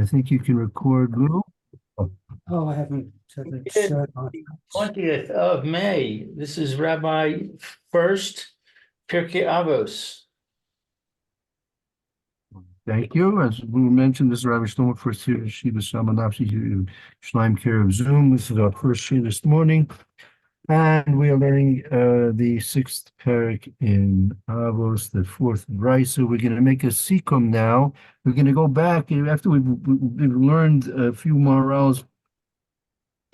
I think you can record, Lou. Oh, I haven't set the shirt on. 20th of May. This is Rabbi Furst, Pierke Avos. Thank you. As we mentioned, this is Rabbi Shlomo Furst here, Shiva Shamanapsi, Shleim Care of Zoom. This is our first year this morning. And we are learning the sixth parak in Avos, the fourth brisa. We're going to make a sikum now. We're going to go back after we've learned a few morals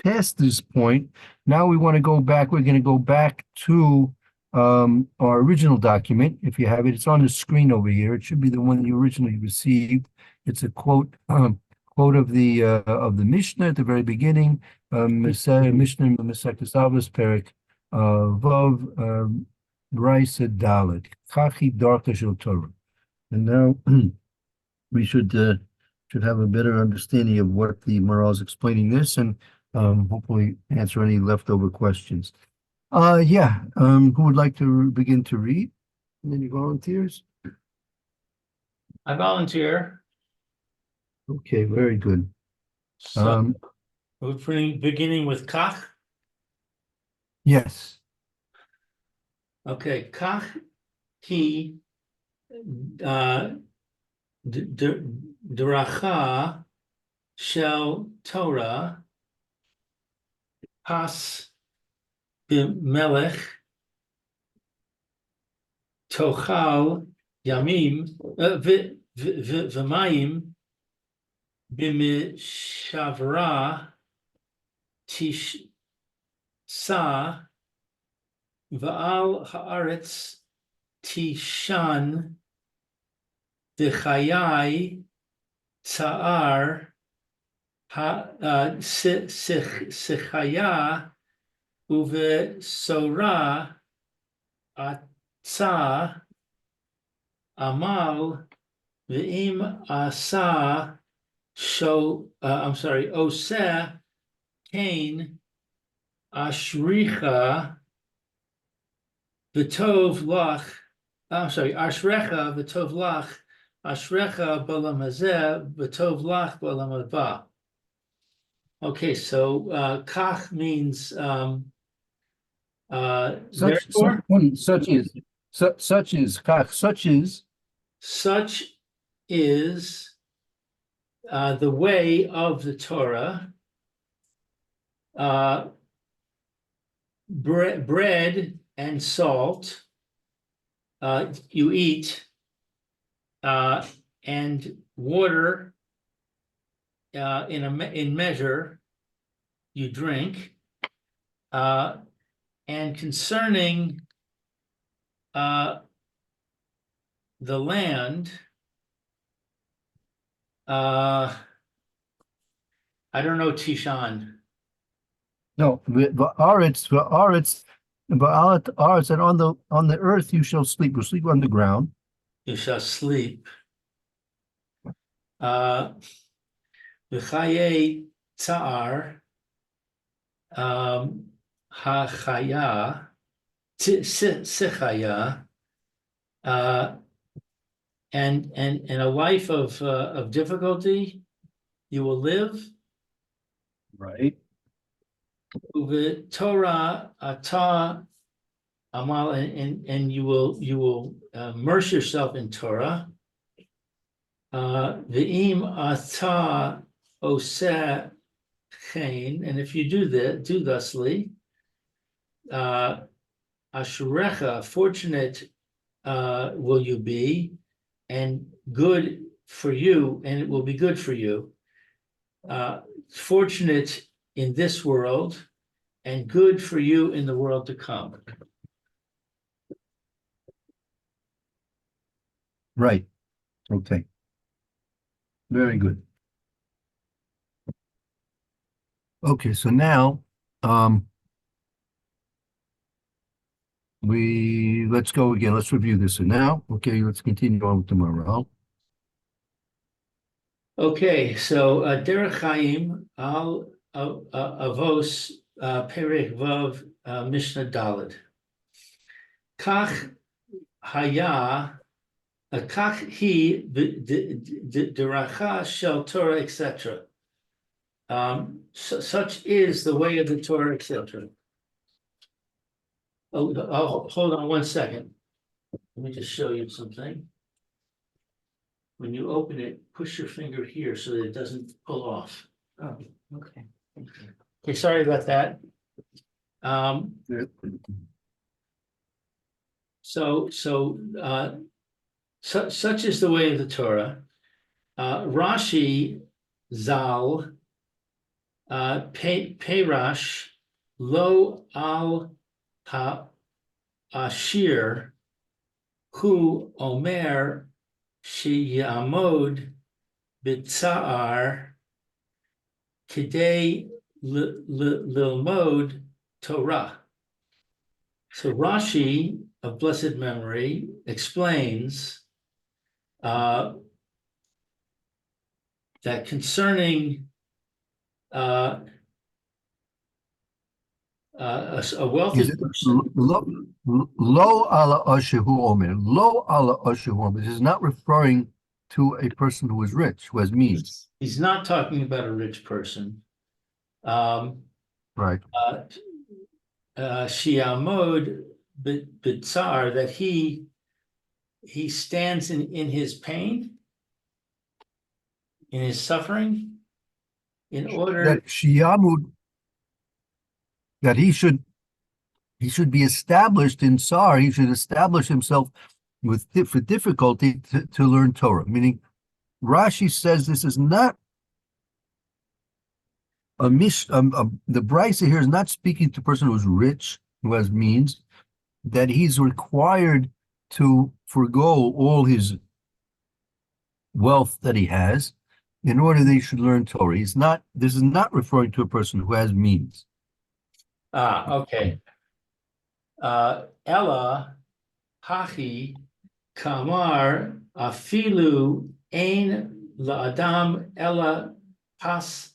past this point. Now we want to go back. We're going to go back to our original document. If you have it, it's on the screen over here. It should be the one you originally received. It's a quote of the Mishnah at the very beginning. Mishnah Masechtas Avos Perek Vav Brisa Dalet Chachi Darka Shel Torah. And now we should have a better understanding of what the Maharal is explaining this, and hopefully answer any leftover questions. Who would like to begin to read? Any volunteers? I volunteer. Okay, very good. So we're beginning with Kach. Yes. Okay, Kach Ki Deracha Shel Torah Pas B'melech Tochal Yamim V'mayim B'mishavra Tishsa V'al Haaretz Tishan D'chayai Tza'ar Sichaya Uve Sora Atza Amal V'im Asa Oseh Cain Ashricha V'tov Lach Ashrecha V'tov Lach Ashrecha B'olam Hazeh V'tov Lach B'olam Haba. Okay, so Kach means Such is the way of the Torah, bread and salt you eat, and water in measure you drink, and concerning the land, I don't know Tishan. No, v'aretz, and on the earth you shall sleep. You sleep on the ground. You shall sleep. V'chayei tza'ar hachaya sichaya, and a life of difficulty you will live. Right. Uve Torah ata amal, and you will immerse yourself in Torah. V'im ata oseh chen, and if you do thusly, ashrecha, fortunate will you be, and good for you, and it will be good for you. Fortunate in this world, and good for you in the world to come. Right. Okay. Very good. Okay, so now let's go again. Let's review this. So now, okay, let's continue on with the Maharal. Okay, so Derech Chaim al Avos Perek Vav Mishnah Daled. Kach Haya Kach hi deracha shel Torah, etc. Such is the way of the Torah, etc. Oh, hold on one second. Let me just show you something. When you open it, push your finger here so that it doesn't pull off. Oh, okay. Okay, sorry about that. Such is the way of the Torah. Rashi Zal Perash Lo Al Ha Ashir Hu Omer Sheyamod Bitsar Kidei Lilmod Torah. So Rashi of blessed memory explains that concerning a wealthy Is it person. lo ala ashehu omer? Lo ala ashehu omer. This is not referring to a person who is rich, who has means. He's not talking about a rich person. Right. Shiamod Bitsar, that he stands in his pain, in his suffering, in order That Shiyamud, that he should be established in Sar, he should establish himself with difficulty to learn Torah. Meaning, Rashi says this is not the Brisa here is not speaking to a person who's rich, who has means, that he's required to forego all his wealth that he has in order that he should learn Torah. This is not referring to a person who has means. okay. Ella Hachi Kamar Afilu Ein La'adam Ella Pas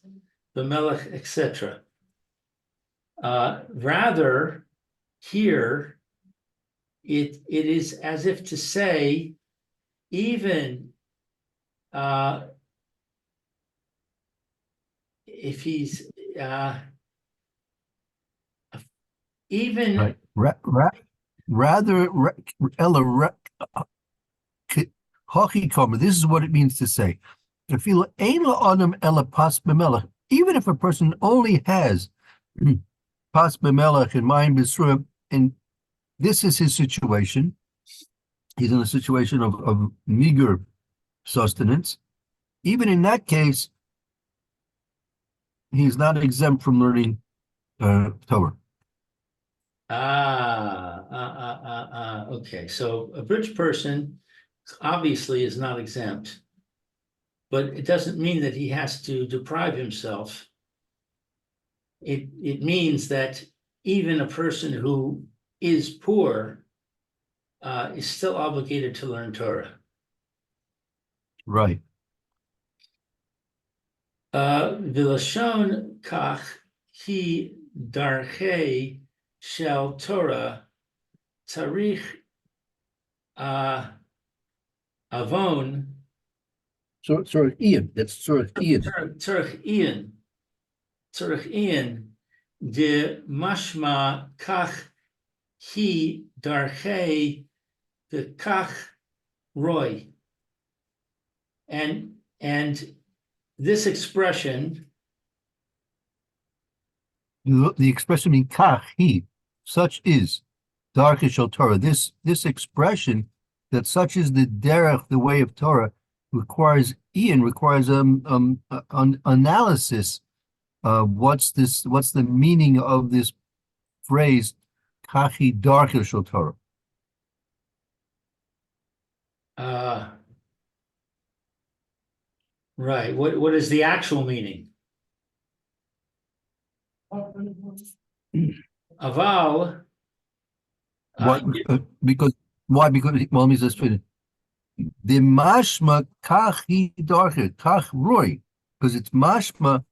B'melech, etc. Rather, here it is as if to say, even if he's even Right. Rather, Ella Hachi Kamar. This is what it means to say. Even if a person only has pas b'melech and mayim b'sruim, and this is his situation, he's in a situation of meager sustenance. Even in that case, he's not exempt from learning Torah. Okay. So a rich person obviously is not exempt, but it doesn't mean that he has to deprive himself. It means that even a person who is poor is still obligated to learn Torah. Right. Vilashon kach hi darchei shel Torah tzarich avon. So, Ian. That's Ian. Tzarich Ian de mashma kach hi darchei the kach roy. And this expression, The expression means kach he, such is darkish shel Torah. This expression that such is the derech, the way of Torah, requires an analysis of what's the meaning of this phrase kachi darkish shel Torah. right? What is the actual meaning? Aval. Because why? Because let me just finish. The mashma kachi darkish kach roy, because it's mashma.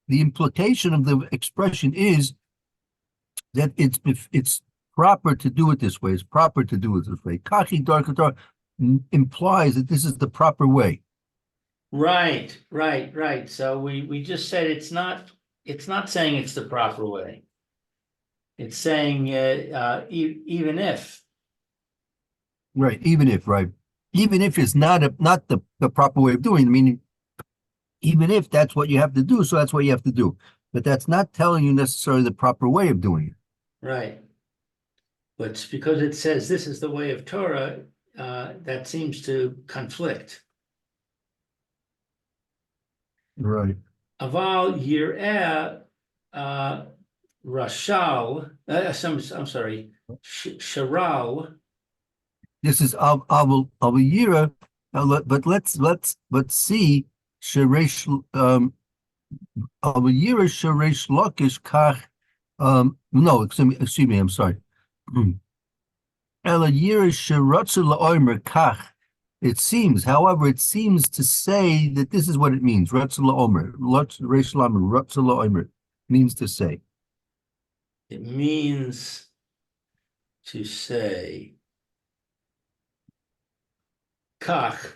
The implication of the expression is that it's proper to do it this way. It's proper to do it this way. Kachi darkish Torah. implies that this is the proper way. Right. So we just said it's not saying it's the proper way. It's saying even if. Right, even if it's not the proper way of doing it, meaning even if that's what you have to do, so that's what you have to do. But that's not telling you necessarily the proper way of doing it. Right. But because it says this is the way of Torah, that seems to conflict. Right. Aval yireh rashal. I'm sorry, sharal. This is Aviyira, but let's see Sheresh Aviyira Sheresh Lakish Kach. No, excuse me, I'm sorry. Elayira Sheratzu La'omer Kach. It seems, however, it seems to say that this is what it means. Ratzu La'omer, Resh Lamer, Ratzu La'omer means to say. It means to say, kach,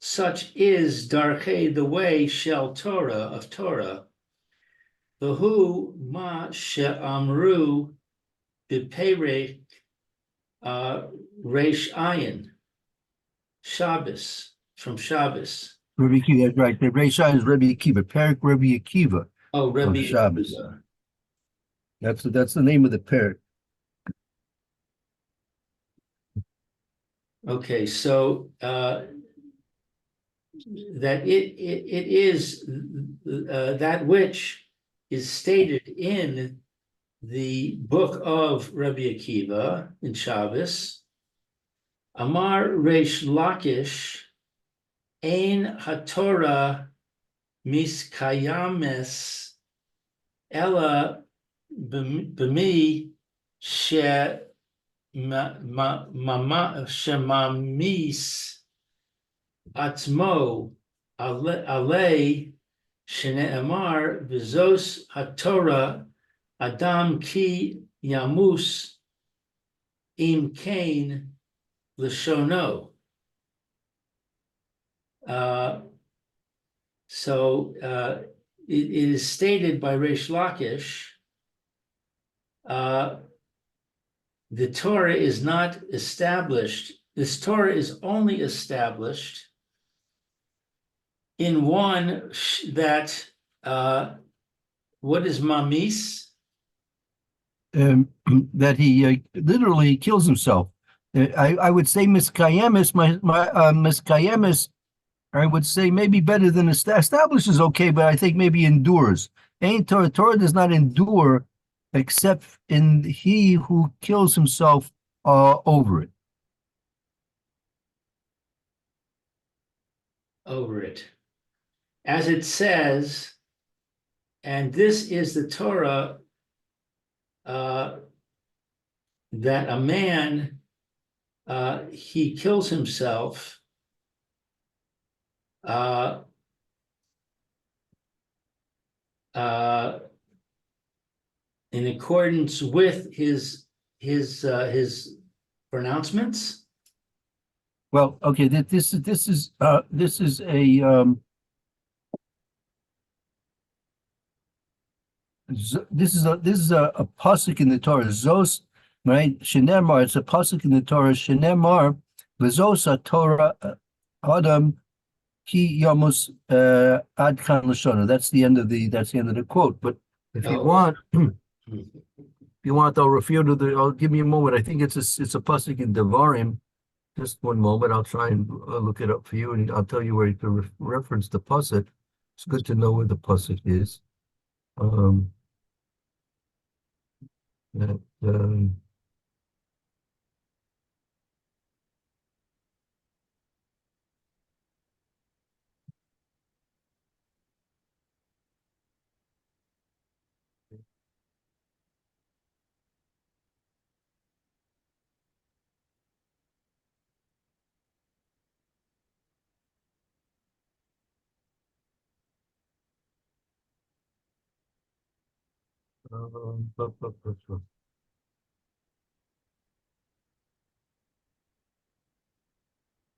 such is darchei, the way, shel Torah, of Torah. V'hu ma she'amru b'perek reish ayin, Shabbos, from Shabbos. Rabbi Akiva, that's right. The Reisha is Rabbi Akiva, Perik Rabbi Akiva Oh, of Rebbe. Shabbos. That's the name of the Perik. Okay, so that it is that which is stated in the book of Rabbi Akiva in Shabbos. Amar Reish Lakish, Ein HaTorah Miskayames Ella B'mi She Shemamis Atzmo Alei Shene'emar V'zos HaTorah Adam Ki Yamus Im Kain L'shono. So it is stated by Reish Lakish, the Torah is not established. This Torah is only established in one that what is mamis? That he literally kills himself. I would say miskayemis, miskayemis. I would say maybe better than establishes okay, but I think maybe endures. Ain't Torah does not endure except in he who kills himself over it. Over it. As it says, and this is the Torah that a man he kills himself in accordance with his pronouncements. Well, okay, this is a this is a pasuk in the Torah. Zos, right? Shenemar. It's a pasuk in the Torah. Shenemar, v'zos Torah Adam ki yamus ad kan lashona. That's the end of the quote. But if you want, I'll refer to I'll give me a moment. I think it's a pasuk in Devarim. Just one moment. I'll try and look it up for you, and I'll tell you where you can reference the pasuk. It's good to know where the pasuk is. That,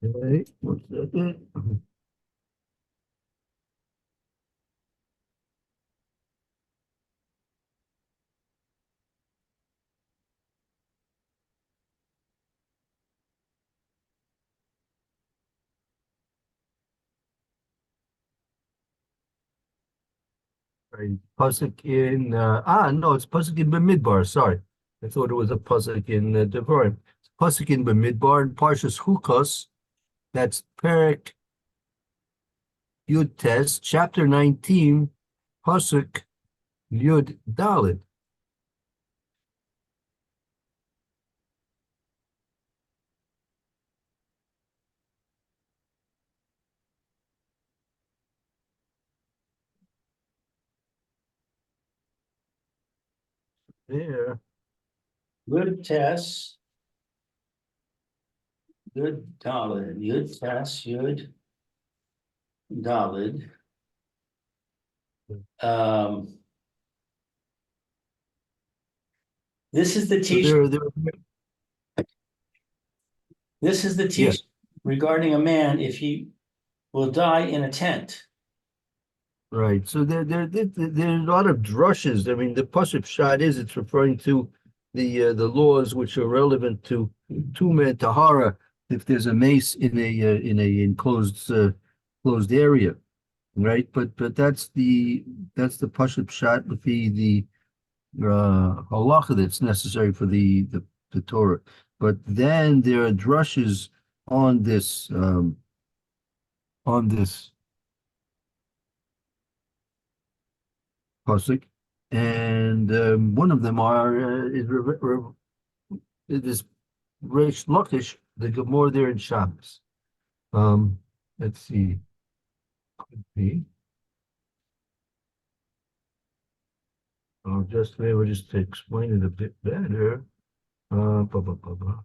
Okay, what's that? Right, Pasuk in no, it's Pasuk in Bamidbar. Sorry, I thought it was a Pasuk in Devarim. It's Pasuk in Bamidbar and Parshas Hukos. That's Perek Yud Tes, chapter 19, Pasuk Yud Dalid. There, Good test. Good Dalid, Yud test, Yud Dalid. Um. This is the so teaching, there. this is the Yeah. teaching regarding a man if he will die in a tent. Right. So there's a lot of drushes. I mean, the pasuk shot is it's referring to the laws which are relevant to Tuma and Tahara if there's a mace in a enclosed closed area, right? But that's the pasuk shot with the halacha that's necessary for the Torah. But then there are drushes on this pasuk, and one of them is Reish Lakish, the Gemara there in Shabbos. Let's see, could be. I'll just maybe just to explain it a bit better. Blah, blah, blah, blah.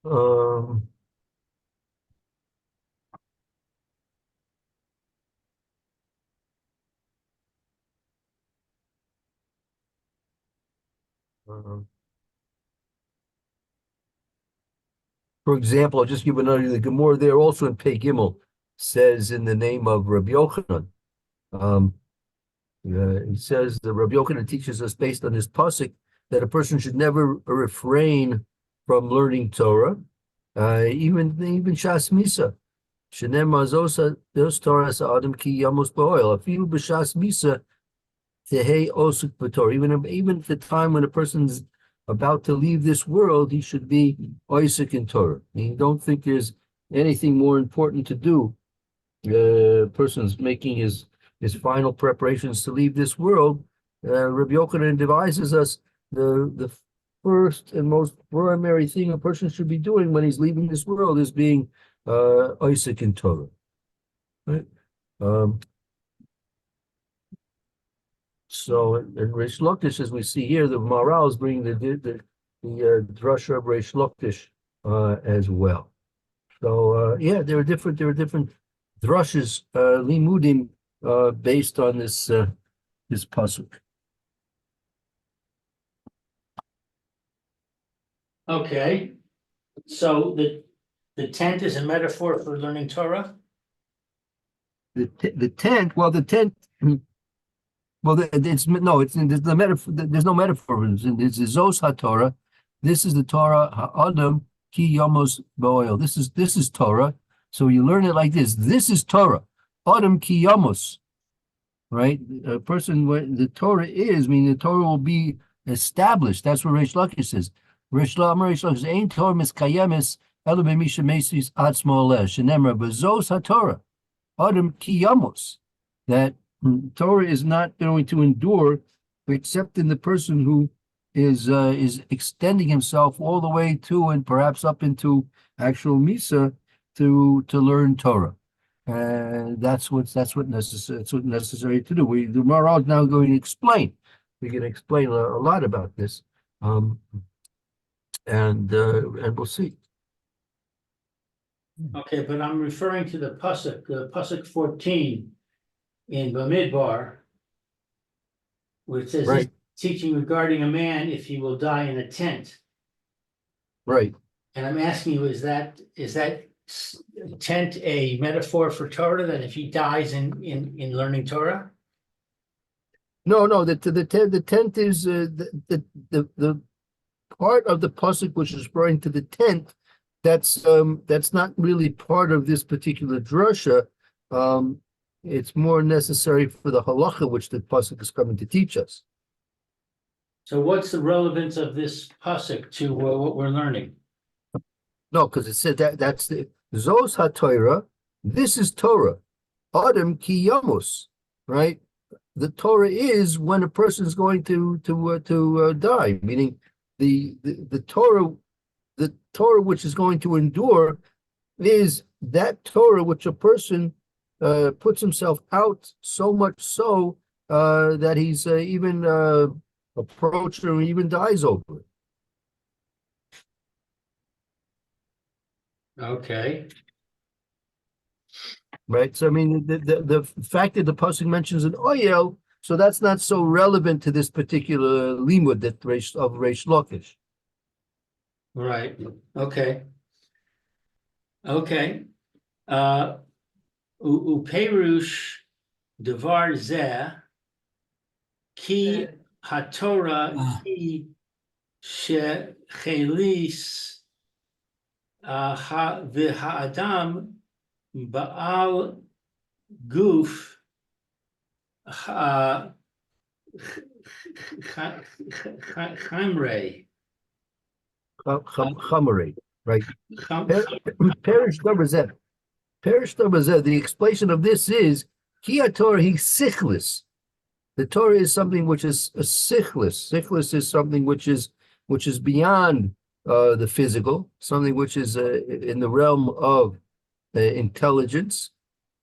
Um, uh, for example, I'll just give another. The Gemara there also in Pei Gimel says in the name of Rabbi Yochanan. Um, he says that Rabbi Yochanan teaches us based on this pasuk that a person should never refrain from learning Torah, even Shas Misa. Shenem mazosa those Torah Adam ki yamos ba'oil. Afilu b'Shas Misa tehei osuk b'Torah. Even at the time when a person's about to leave this world, he should be osuk in Torah. I don't think there's anything more important to do. Person's making his final preparations to leave this world. Rabbi Yochanan devises us the first and most primary thing a person should be doing when he's leaving this world is being Isaac in Torah. Right? So in Reish Lakish, as we see here, the Maharal is bringing the drasha of Reish Lakish as well. So yeah, there are different drushes limudim based on this pasuk. Okay, so the tent is a metaphor for learning Torah? The tent, well, the tent. Well, there's the metaphor. There's no metaphor. It's Zos HaTorah. This is the Torah Ha'adam Ki Yamos Ba'oil. This is Torah. So you learn it like this. This is Torah. Adam Ki Yamos. Right? A person when the Torah is, meaning the Torah will be established. That's what Reish Lakish says. Reish Lakish Ein Torah Miskayemis Elo B'Misha Mesis Atzmo Aleh Shenemra B'Zos HaTorah Adam Ki Yamos. That Torah is not going to endure except in the person who is extending himself all the way to and perhaps up into actual Misa to learn Torah. That's what's necessary to do. The Maharal is now going to explain. We can explain a lot about this, and we'll see. Okay, but I'm referring to the pasuk 14. in Bamidbar, where it says this Right. teaching regarding a man if he will die in a tent. Right. And I'm asking you, is that tent a metaphor for Torah, that if he dies in learning Torah? No, the tent is the part of the pasuk which is referring to the tent. That's not really part of this particular drasha. It's more necessary for the halacha which the pasuk is coming to teach us. So what's the relevance of this pasuk to what we're learning? No, because it said that's the Zos HaTorah. This is Torah. Adam ki yamus, right? The Torah is when a person is going to die, meaning the Torah which is going to endure is that Torah which a person puts himself out so much so that he's even approached or even dies over it. Okay. Right. So I mean the fact that the pasuk mentions an oyel, so that's not so relevant to this particular limud of Reish Lakish. Right. Okay. Okay. Uperush devar zeh ki haTorah ki shechelis v'ha'adam ba'al guf chamrei. Chamarei, right? Perish Dabazeh. Perish Dabazeh. The explanation of this is ki haTorah he sichlis. The Torah is something which is a sichlis. Sichlis is something which is beyond the physical, something which is in the realm of intelligence.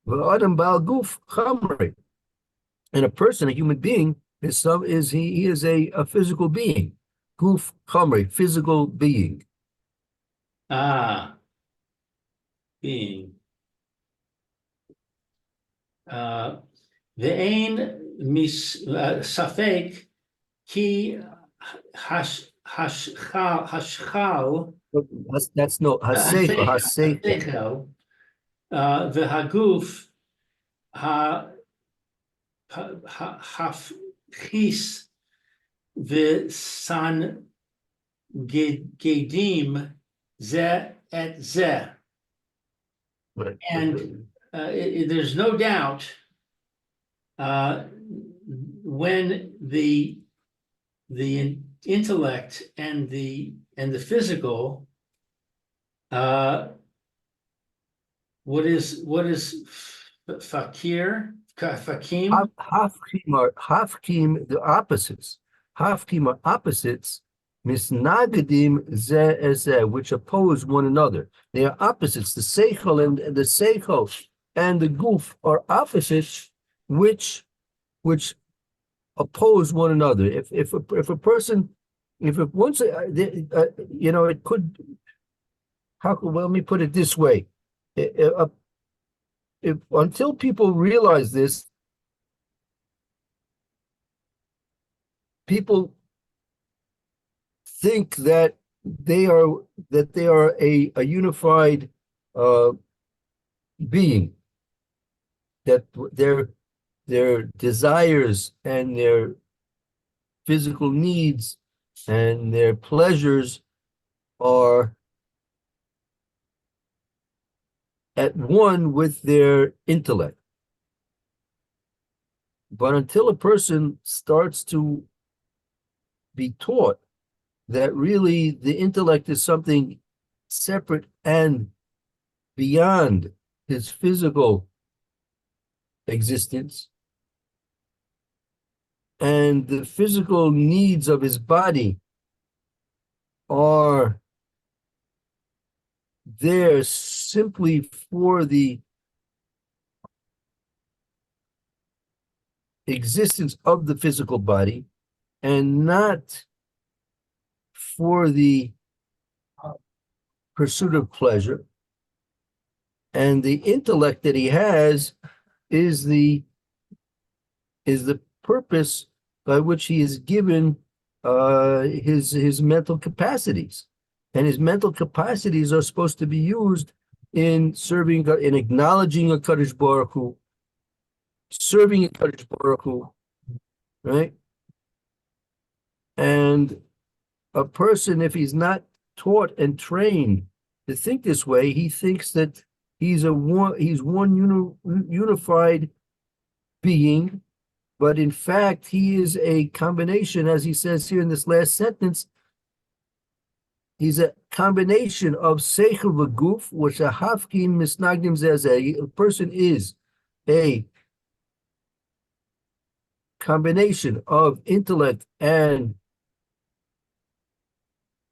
Adam bal guf chamrei. And a person, a human being, he is a physical being. Guf chamrei, physical being. Being. Ve'ein safek ki hashchal. That's no Haseichel. V'haguf hafchis v'san gedim ze et ze. And there's no doubt when the intellect and the physical, what is fakim? Hafkim, the opposites. Hafkim are opposites, misnagadim ze ezeh, which oppose one another. They are opposites. The seichel and the seichel and the guf are opposites, which oppose one another. If a person, if it once it could. Let me put it this way: if until people realize this, people think that they are a unified being, that their desires and their physical needs and their pleasures are at one with their intellect. But until a person starts to be taught that really the intellect is something separate and beyond his physical existence, and the physical needs of his body are there simply for the existence of the physical body and not for the pursuit of pleasure. And the intellect that he has is the is the purpose by which he is given his mental capacities. And his mental capacities are supposed to be used in serving, in acknowledging a Kadosh Baruch Hu, serving a Kadosh Baruch Hu, right? And a person, if he's not taught and trained to think this way, he thinks that he's one unified being, but in fact, he is a combination, as he says here in this last sentence. He's a combination of seichel v'guf, which a hafkin misnagdim zeh. A person is a combination of intellect and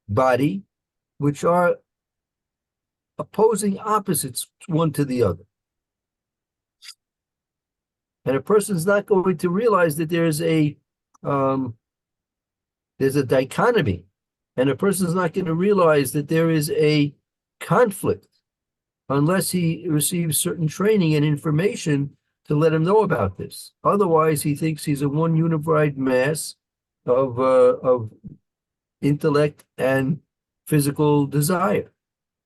body, which are opposing opposites one to the other. And a person's not going to realize that there's a dichotomy, and a person's not going to realize that there is a conflict unless he receives certain training and information to let him know about this. Otherwise, he thinks he's a one unified mass of intellect and physical desire,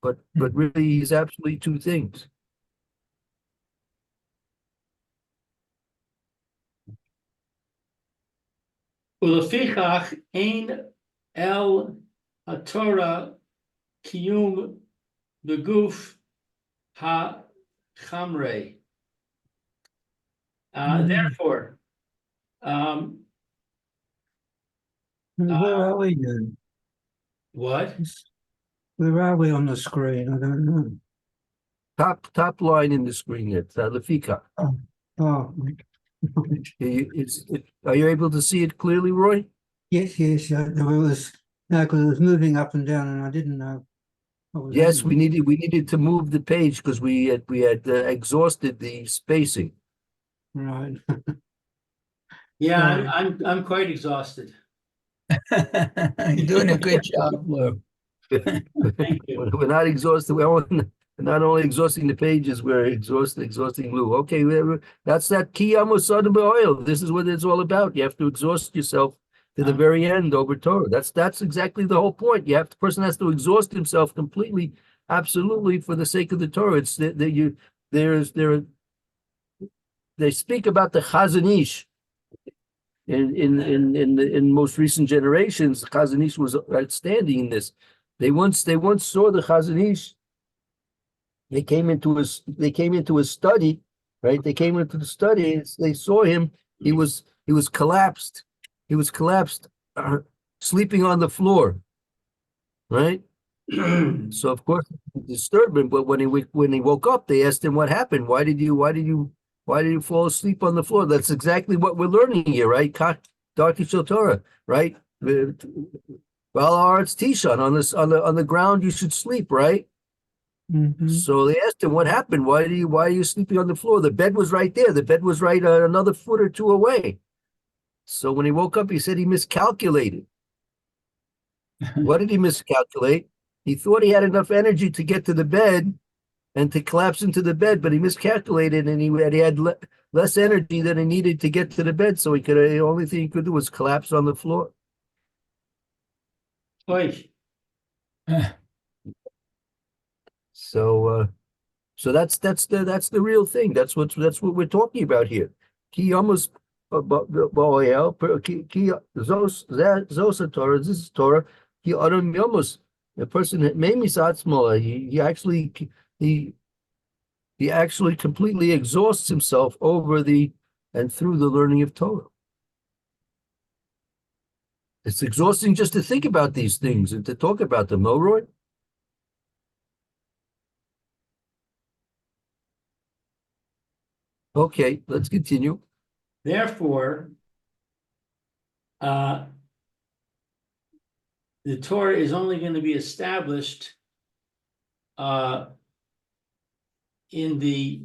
but really he's absolutely two things. Ulefichach ein el haTorah kiyum beguf ha-chamrei. Therefore, Where are we then? what? Where are we on the screen? I don't know. Top line in the screen, it's Lefika. Oh, Are you able to see it clearly, Roy? yes. It was no, because it was moving up and down, and I didn't know. Yes, we needed to move the page because we had exhausted the spacing. Right. Yeah, I'm quite exhausted. You're doing a good job, Lou. Thank you. We're not exhausted. We're not only exhausting the pages, we're exhausting Lou. Okay, that's that key sudden oil. This is what it's all about. You have to exhaust yourself to the very end over Torah. That's exactly the whole point. The person has to exhaust himself completely, absolutely, for the sake of the Torah. It's that they speak about the Chazon Ish. In most recent generations, the Chazon Ish was outstanding in this. They once saw the Chazon Ish. They came into his study, right? They came into the study. They saw him. He was collapsed. He was collapsed, sleeping on the floor, right? So of course it disturbed him. But when he woke up, they asked him what happened. Why did you fall asleep on the floor? That's exactly what we're learning here, right? Darki Shel Torah, right? Well, Arts Tishon, on the ground you should sleep, right? Mm-hmm. So they asked him what happened. Why are you sleeping on the floor? The bed was right there. The bed was right another foot or two away. So when he woke up, he said he miscalculated. What did he miscalculate? He thought he had enough energy to get to the bed and to collapse into the bed, but he miscalculated, and he had less energy than he needed to get to the bed. So the only thing he could do was collapse on the floor. Oy. So that's the real thing. That's what we're talking about here. Ki almost ki zos Torah. This is Torah. Ki adam yomos. The person that made me satzmola. He actually completely exhausts himself over and through the learning of Torah. It's exhausting just to think about these things and to talk about them, no, Roy? Okay, let's continue. Therefore, the Torah is only going to be established in the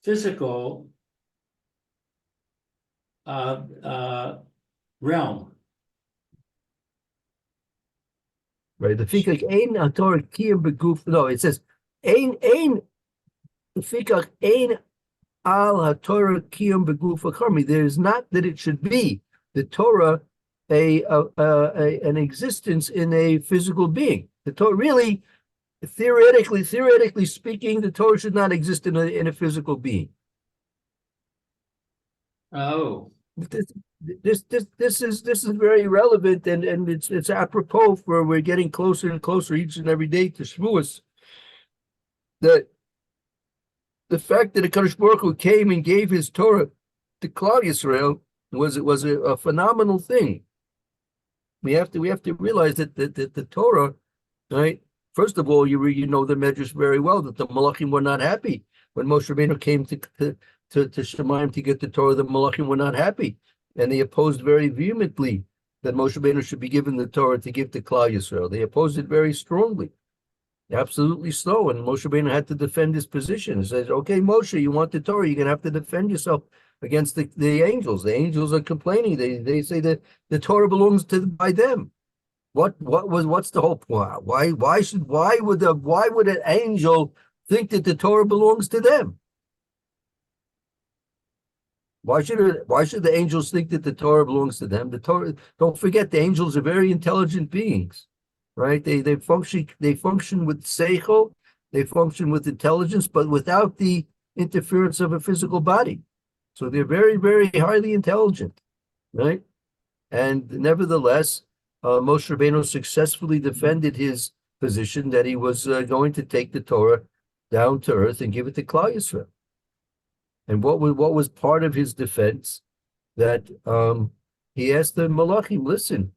physical realm. Right. The fikach ein Torah kiyum beguf. No, it says ein the fikach ein al haTorah kiyum begufa karmi. There is not that it should be the Torah an existence in a physical being. The Torah really, theoretically speaking, the Torah should not exist in a physical being. Oh, This is very relevant, and it's apropos for we're getting closer and closer each and every day to Shavuos. That the fact that the Kadosh Baruch Hu came and gave his Torah to Klal Yisrael was a phenomenal thing. We have to realize that the Torah, right? First of all, you know the Medrash very well that the Malachim were not happy when Moshe Rabbeinu came to Shemayim to get the Torah. The Malachim were not happy, and they opposed very vehemently that Moshe Rabbeinu should be given the Torah to give to Klal Yisrael. They opposed it very strongly, absolutely so. And Moshe Rabbeinu had to defend his position. He says, "Okay, Moshe, you want the Torah? You're gonna have to defend yourself against the angels. The angels are complaining. They say that the Torah belongs by them. What's the whole point? Why would an angel think that the Torah belongs to them? Why should the angels think that the Torah belongs to them? The Torah, don't forget, the angels are very intelligent beings, right? They function with seichel, they function with intelligence, but without the interference of a physical body. So they're very, very highly intelligent, right? And nevertheless, Moshe Rabbeinu successfully defended his position that he was going to take the Torah down to earth and give it to Klal Yisrael. And what was part of his defense? That he asked the Malachim, listen,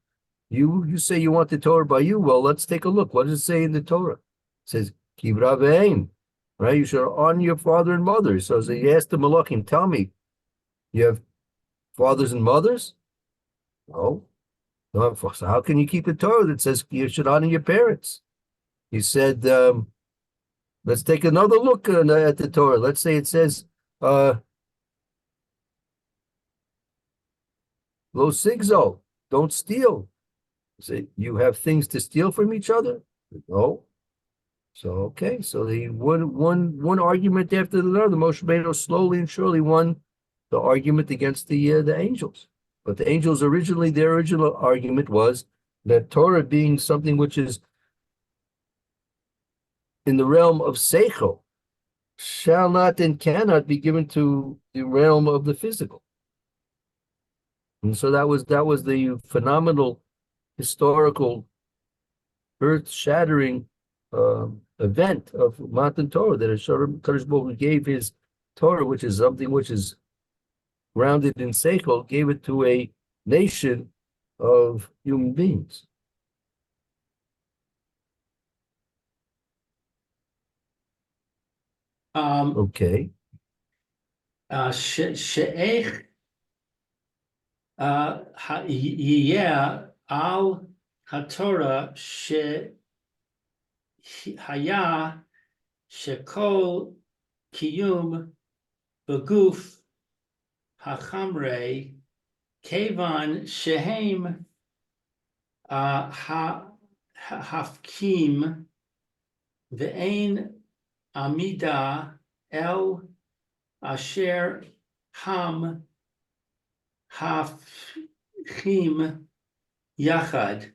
you say you want the Torah by you. Well, let's take a look. What does it say in the Torah? It says, Kibra ve'ein, right? You should honor your father and mother. So he asked the Malachim, tell me, you have fathers and mothers? No. So how can you keep a Torah that says you should honor your parents? He said, let's take another look at the Torah. Let's say it says, Lo sigzo, don't steal. Say, you have things to steal from each other? No. So, okay, so the one argument after another, Moshe Rabbeinu slowly and surely won the argument against the angels. But the angels originally, their original argument was that Torah being something which is in the realm of seichel, shall not and cannot be given to the realm of the physical. And so that was the phenomenal, historical, earth-shattering event of Matan Torah, that Kadosh Baruch Hu gave his Torah, which is something which is grounded in seichel, gave it to a nation of human beings. Okay. She'ech yiyeh al haTorah she'haya shekol kiyum beguf hachamrei kevan shehem hafkim ve'ein Amida El Asher Ham Hafchim Yachad.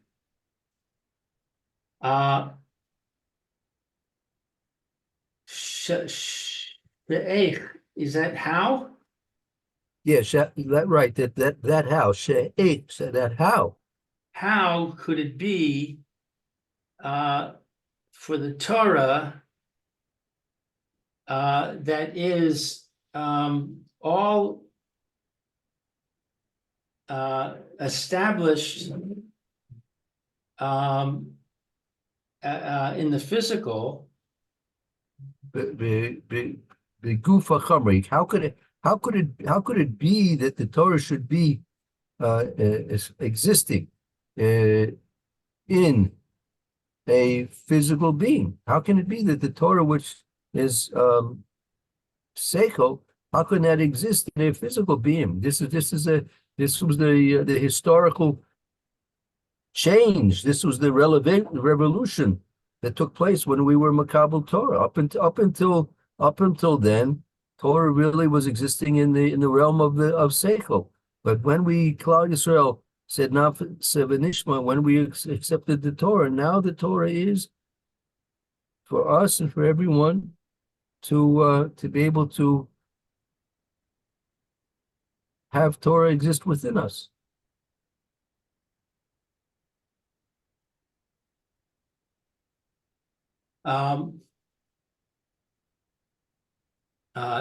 She'ech, is that how? Yes, that right. That how she'ech, so that how. How could it be for the Torah that is all established in the physical? The gufa chamri. How could it be that the Torah should be existing in a physical being? How can it be that the Torah, which is seichel, how can that exist in a physical being? This was the historical change. This was the revolution that took place when we were Makabel Torah. Up until then, Torah really was existing in the realm of Seichel. But when we, Klal Yisrael, said not Sevenishma, when we accepted the Torah, now the Torah is for us and for everyone to be able to have Torah exist within us.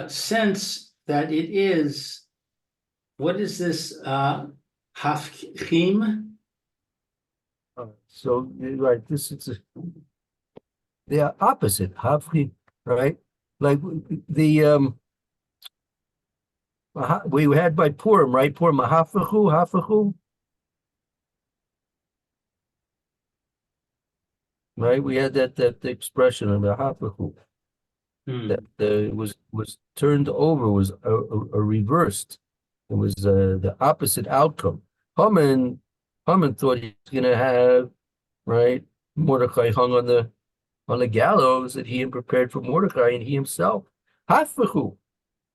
Sense that it is, what is this, hafchim? So right, this is they are opposite, Hafri, right? Like we had by Purim, right? Purim, hafachu, right? We had that expression of the hafachu that it was turned over, was a reversed. It was the opposite outcome. Haman thought he was going to have, right? Mordecai hung on the gallows that he had prepared for Mordecai, and he himself, hafachu.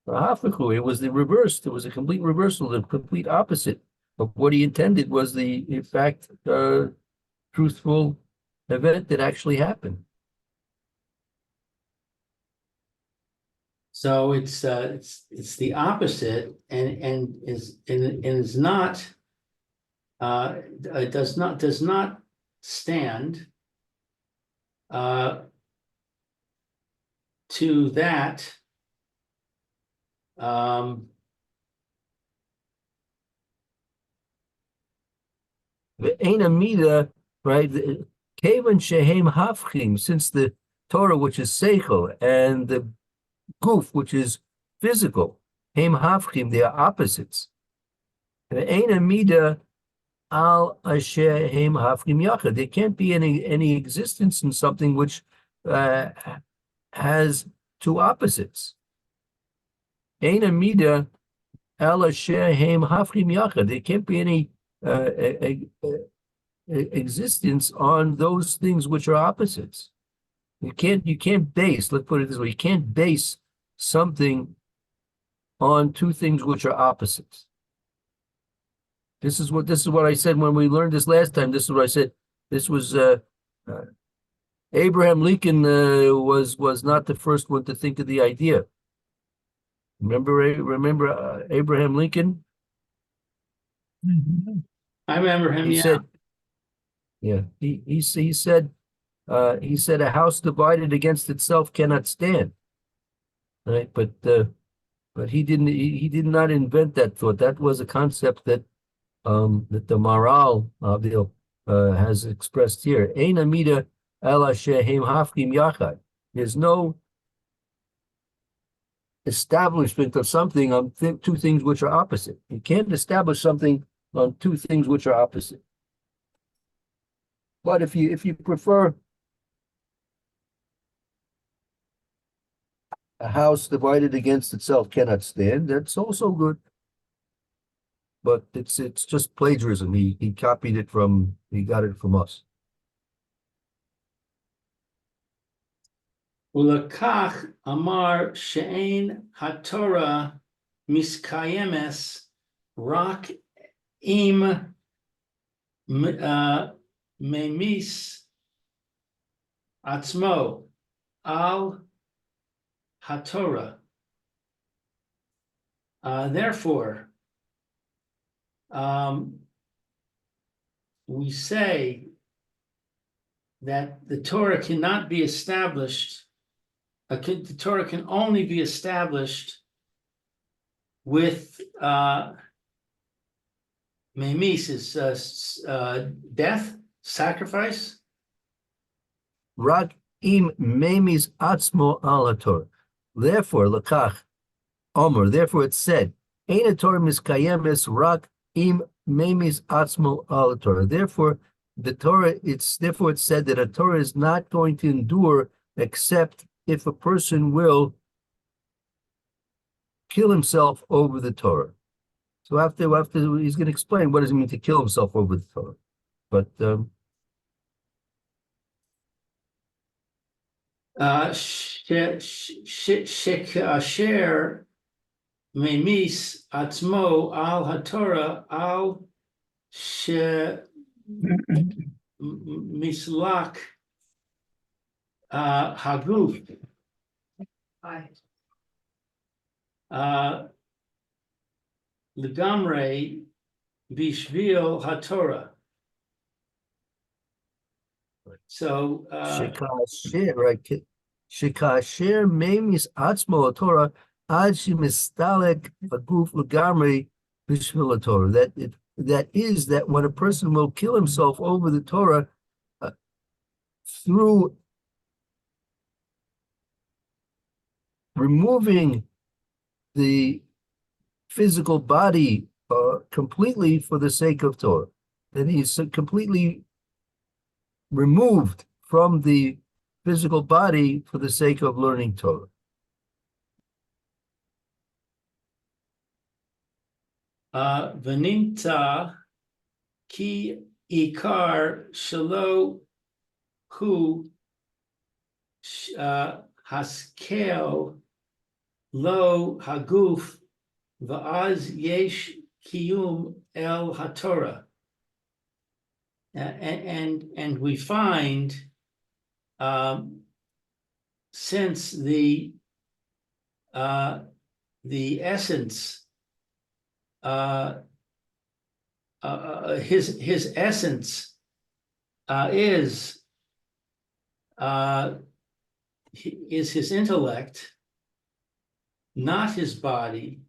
It was the reverse. It was a complete reversal, the complete opposite of what he intended was the, in fact, truthful event that actually happened. So it's the opposite, and is not, does not stand to that. The Einamida, right? Kavan Shehem Hafchim, since the Torah, which is Seichel, and the Guf, which is physical, Hem Hafchim, they are opposites. The Einamida Al Asher Hem Hafchim Yachad. There can't be any existence in something which has two opposites. Einamida Al Asher Hem Hafchim Yachad. There can't be any existence on those things which are opposites. You can't base, let's put it this way, you can't base something on two things which are opposites. This is what I said when we learned this last time. This is what I said. This was Abraham Lincoln was not the first one to think of the idea. Remember Abraham Lincoln? I remember him. He said, he said a house divided against itself cannot stand. Right, but he did not invent that thought. That was a concept that the Maral has expressed here. Ein amida ela shehem hafkim yachad. There's no establishment of something on two things which are opposite. You can't establish something on two things which are opposite. But if you prefer a house divided against itself cannot stand, that's also good. But it's just plagiarism. He copied it he got it from us. Ulakach amar she'ein haTorah miskayemes rak im memis atzmo al haTorah. Therefore, we say that the Torah cannot be established. The Torah can only be established with memis is death, sacrifice. Rak im memis atzmo al Torah. Therefore, lakach omer. Therefore, it said, "Ein Torah miskayemes rak im memis atzmo al Torah." Therefore, the Torah. It said that a Torah is not going to endure except if a person will kill himself over the Torah. So after he's going to explain what does it mean to kill himself over the Torah. But Share memis atzmo al haTorah al mislak haguf. Legamre bishvil haTorah. So Shekasher, right? Shekasher memis atzmo Torah ad shemistalek aguf legamri b'shvil Torah. That is that when a person will kill himself over the Torah through removing the physical body completely for the sake of Torah, then he's completely removed from the physical body for the sake of learning Torah. V'nimta ki ikar shelo hu haskel lo haguf va'az yesh kiyum el haTorah. And we find since the essence his essence is his intellect, not his body,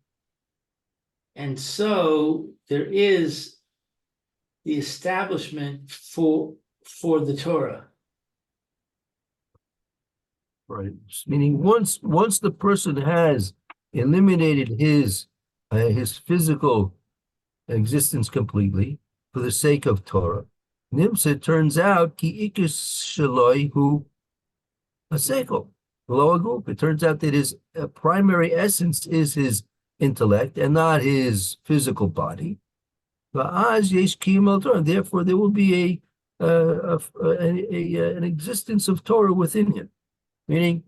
and so there is the establishment for the Torah. Right. Meaning once the person has eliminated his physical existence completely for the sake of Torah, Nimsa turns out ki ikus shaloi hu aseko lo aguf. It turns out that his primary essence is his intellect and not his physical body. Va'az yesh kiyum el Torah. Therefore, there will be an existence of Torah within him. Meaning,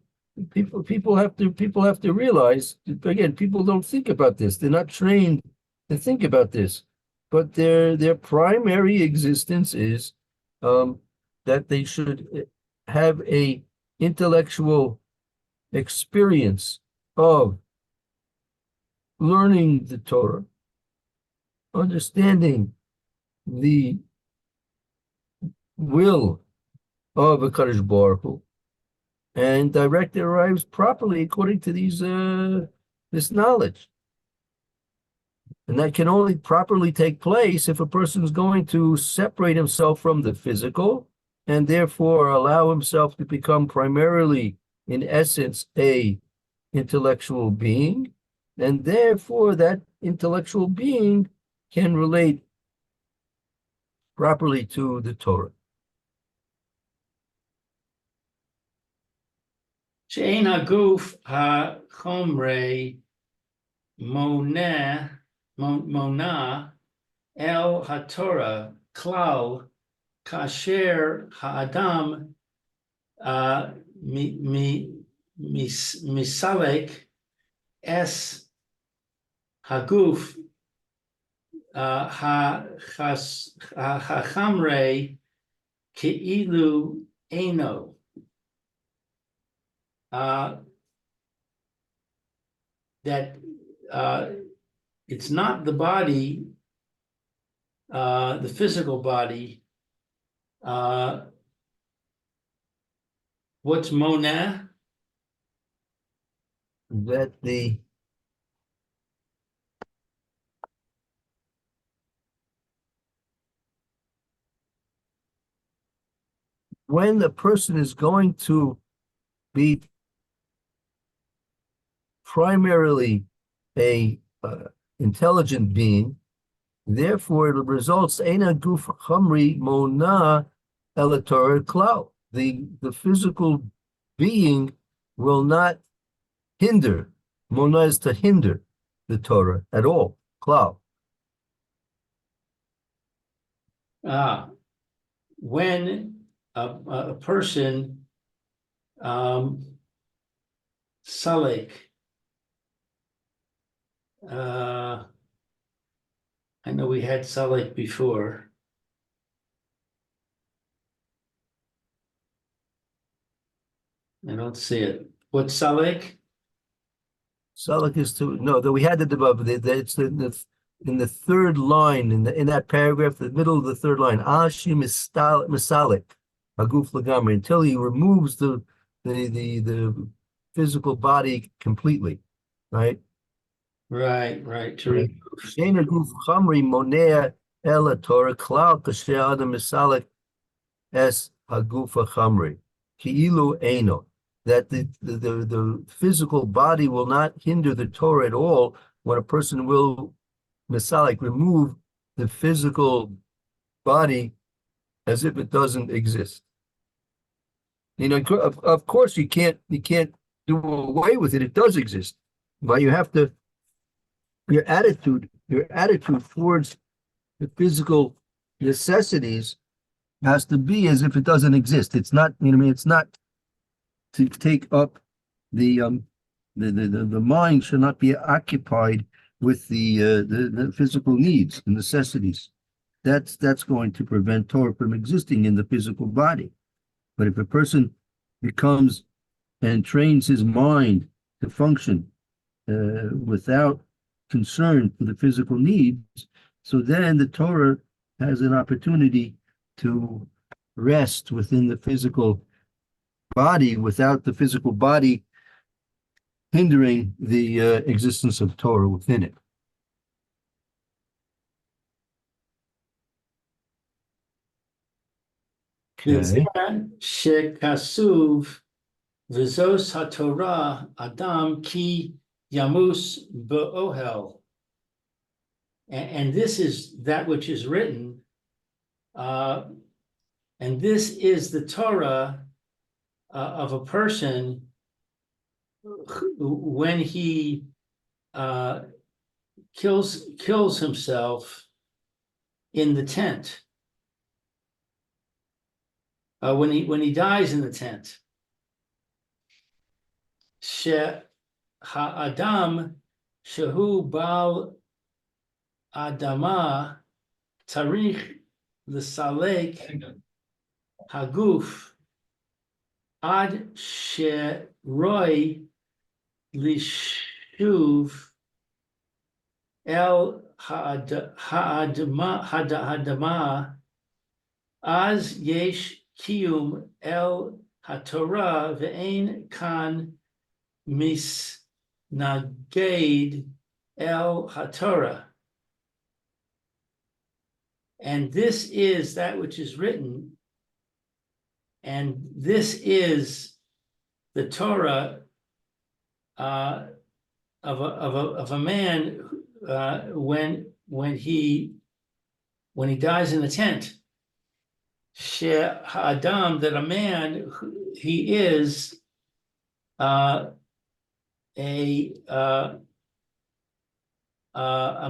people have to realize, again, people don't think about this. They're not trained to think about this, but their primary existence is that they should have a intellectual experience of learning the Torah, understanding the will of a Kadosh Baruch Hu, and direct their lives properly according to this knowledge. And that can only properly take place if a person is going to separate himself from the physical and therefore allow himself to become primarily, in essence, a intellectual being. And therefore, that intellectual being can relate properly to the Torah. She'ein haguf hachomrei mona el haTorah klal kasher ha'adam misalek es haguf hachamrei keilu eno. That it's not the body, the physical body. What's monah? That when the person is going to be primarily a intelligent being, therefore it results Eina Guf Chamri Mona Elator Klau. The physical being will not hinder. Mona is to hinder the Torah at all. Klau. When a person Salik. I know we had Salik before. I don't see it. What's Salik? Salik is to no, that we had it above. It's in the third line in that paragraph, the middle of the third line. Ashi misalik, aguf lagamri, until he removes the physical body completely, right? Right. To Right. remove. Shein aguf chamri monea ela Torah klal kasher adam misalik es hagufa chamri ki'ilu eino. That the physical body will not hinder the Torah at all when a person will misalik remove the physical body as if it doesn't exist. You know, of course you can't do away with it. It does exist, but you have to your attitude towards the physical necessities has to be as if it doesn't exist. It's not, you know what I mean? It's not to take up the mind should not be occupied with the physical needs and necessities. That's going to prevent Torah from existing in the physical body. But if a person becomes and trains his mind to function without concern for the physical needs, so then the Torah has an opportunity to rest within the physical body without the physical body hindering the existence of Torah within it. Okay. Shekasuv v'zos haTorah Adam ki yamus be'ohel. And this is that which is written, and this is the Torah of a person when he kills himself in the tent. When he dies in the tent. She ha'adam shehu bal adama tarich l'salek haguf ad sheroi lishuv el ha'adama az yesh kiyum el haTorah ve'ein kan misnaged el haTorah. And this is that which is written, and this is the Torah of a man when he dies in the tent. Adam, that a man, he is a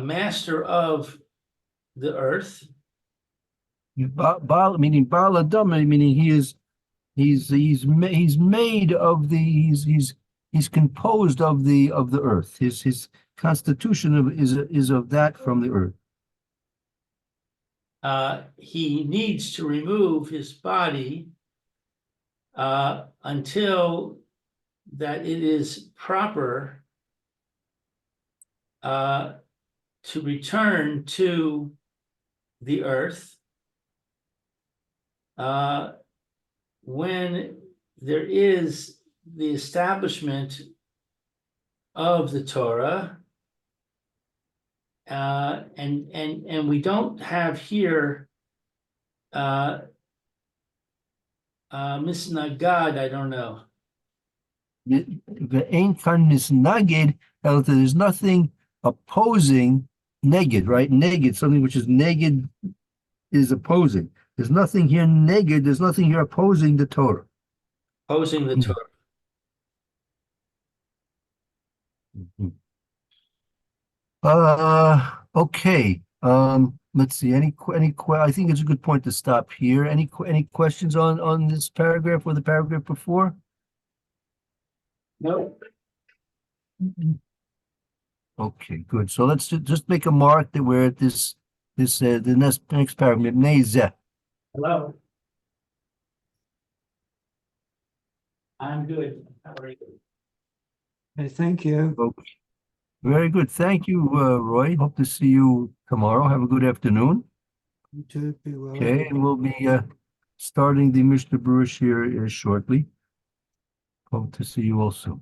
master of the earth. Baal, meaning Baal Adam, meaning he's made of he's composed of the earth. His constitution is of that from the earth. He needs to remove his body until that it is proper to return to the earth when there is the establishment of the Torah. And we don't have here misnagad, I don't know. There's nothing opposing neged, right? Neged, something which is neged is opposing. There's nothing here neged, there's nothing here opposing the Torah. Opposing the Torah. Okay. Let's see. I think it's a good point to stop here. Any questions on this paragraph or the paragraph before? Nope. Okay, good. So let's just make a mark that we're at the next paragraph. Neze. Hello. I'm good. How are you? Okay, thank you. Okay. Very good. Thank you, Roy. Hope to see you tomorrow. Have a good afternoon. You too, be well. Okay, and we'll be starting the Mishnah Berurah here shortly. Hope to see you also.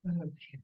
Okay.